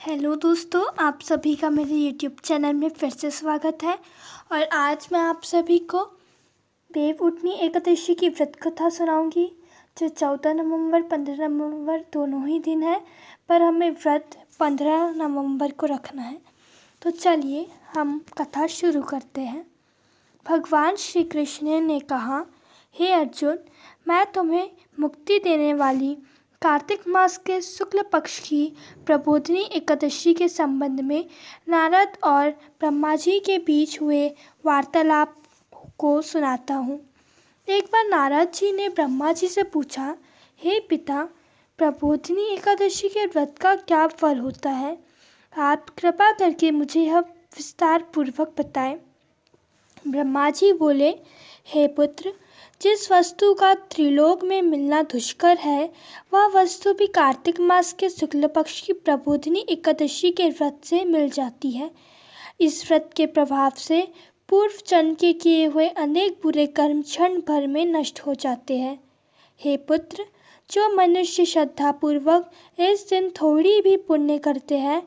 Hello दोस्तों, आप सभी का मेरे यूट्यूब चैनल में फिर से स्वागत है। और आज मैं आप सभी को देवउठनी एकादशी की व्रत कथा सुनाऊंगी, जो 14 नवंबर 15 नवंबर दोनों ही दिन है, पर हमें व्रत 15 नवंबर को रखना है। तो चलिए हम कथा शुरू करते हैं। भगवान श्री कृष्ण ने कहा, हे अर्जुन, मैं तुम्हें मुक्ति देने वाली कार्तिक मास के शुक्ल पक्ष की प्रबोधिनी एकादशी के संबंध में नारद और ब्रह्मा जी के बीच हुए वार्तालाप को सुनाता हूँ। एक बार नारद जी ने ब्रह्मा जी से पूछा, हे पिता, प्रबोधिनी एकादशी के व्रत का क्या फल होता है? आप कृपा करके मुझे यह विस्तार पूर्वक बताएं। ब्रह्मा जी बोले, हे पुत्र, जिस वस्तु का त्रिलोक में मिलना दुष्कर है, वह वस्तु भी कार्तिक मास के शुक्ल पक्ष की प्रबोधिनी एकादशी के व्रत से मिल जाती है। इस व्रत के प्रभाव से पूर्व जन्म के किए हुए अनेक बुरे कर्म क्षण भर में नष्ट हो जाते हैं। हे पुत्र, जो मनुष्य श्रद्धापूर्वक इस दिन थोड़ी भी पुण्य करते हैं,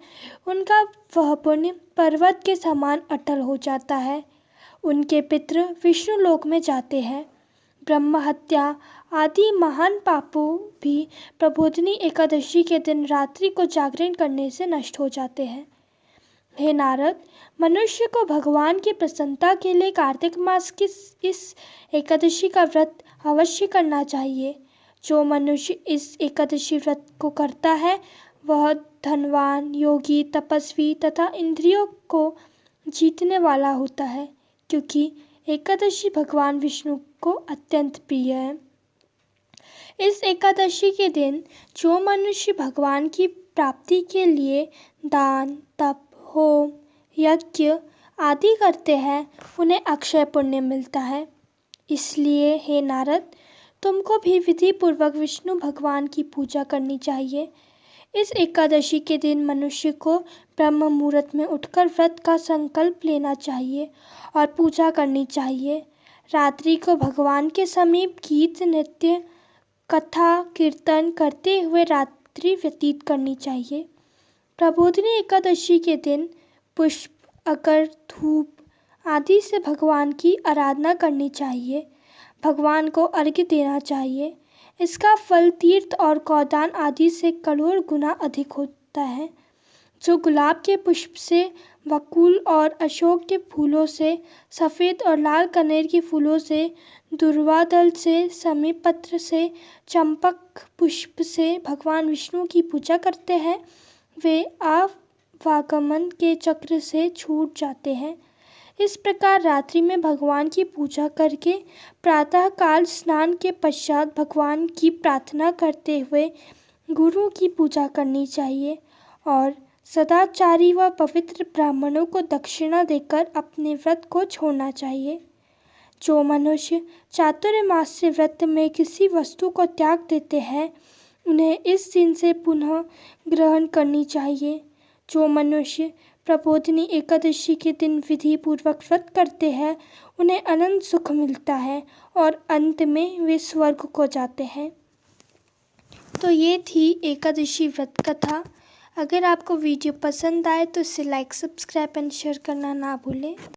उनका वह पुण्य पर्वत के समान अटल हो जाता है। उनके पितृ विष्णु लोक में जाते हैं। ब्रह्म हत्या आदि महान पापों भी प्रबोधिनी एकादशी के दिन रात्रि को जागरण करने से नष्ट हो जाते हैं। हे नारद, मनुष्य को भगवान की प्रसन्नता के लिए कार्तिक मास की इस एकादशी का व्रत अवश्य करना चाहिए। जो मनुष्य इस एकादशी व्रत को करता है, वह धनवान, योगी, तपस्वी तथा इंद्रियों को जीतने वाला होता है, क्योंकि एकादशी भगवान विष्णु को अत्यंत प्रिय है। इस एकादशी के दिन जो मनुष्य भगवान की प्राप्ति के लिए दान, तप, होम, यज्ञ आदि करते हैं, उन्हें अक्षय पुण्य मिलता है। इसलिए हे नारद, तुमको भी विधि पूर्वक विष्णु भगवान की पूजा करनी चाहिए। इस एकादशी के दिन मनुष्य को ब्रह्म मुहूर्त में उठकर व्रत का संकल्प लेना चाहिए और पूजा करनी चाहिए। रात्रि को भगवान के समीप गीत, नृत्य, कथा, कीर्तन करते हुए रात्रि व्यतीत करनी चाहिए। प्रबोधिनी एकादशी के दिन पुष्प, अगर, धूप आदि से भगवान की आराधना करनी चाहिए। भगवान को अर्घ्य देना चाहिए। इसका फल तीर्थ और गौदान आदि से करोड़ गुना अधिक होता है। जो गुलाब के पुष्प से, वकुल और अशोक के फूलों से, सफ़ेद और लाल कनेर के फूलों से, दुर्वा दल से, समीपत्र से, चंपक पुष्प से भगवान विष्णु की पूजा करते हैं, वे आवागमन के चक्र से छूट जाते हैं। इस प्रकार रात्रि में भगवान की पूजा करके प्रातःकाल स्नान के पश्चात भगवान की प्रार्थना करते हुए गुरु की पूजा करनी चाहिए और सदाचारी व पवित्र ब्राह्मणों को दक्षिणा देकर अपने व्रत को छोड़ना चाहिए। जो मनुष्य चातुर्मास्य व्रत में किसी वस्तु को त्याग देते हैं, उन्हें इस दिन से पुनः ग्रहण करनी चाहिए। जो मनुष्य प्रबोधिनी एकादशी के दिन विधि पूर्वक व्रत करते हैं, उन्हें अनंत सुख मिलता है और अंत में वे स्वर्ग को जाते हैं। तो ये थी एकादशी व्रत कथा। अगर आपको वीडियो पसंद आए तो इसे लाइक, सब्सक्राइब एंड शेयर करना ना भूलें।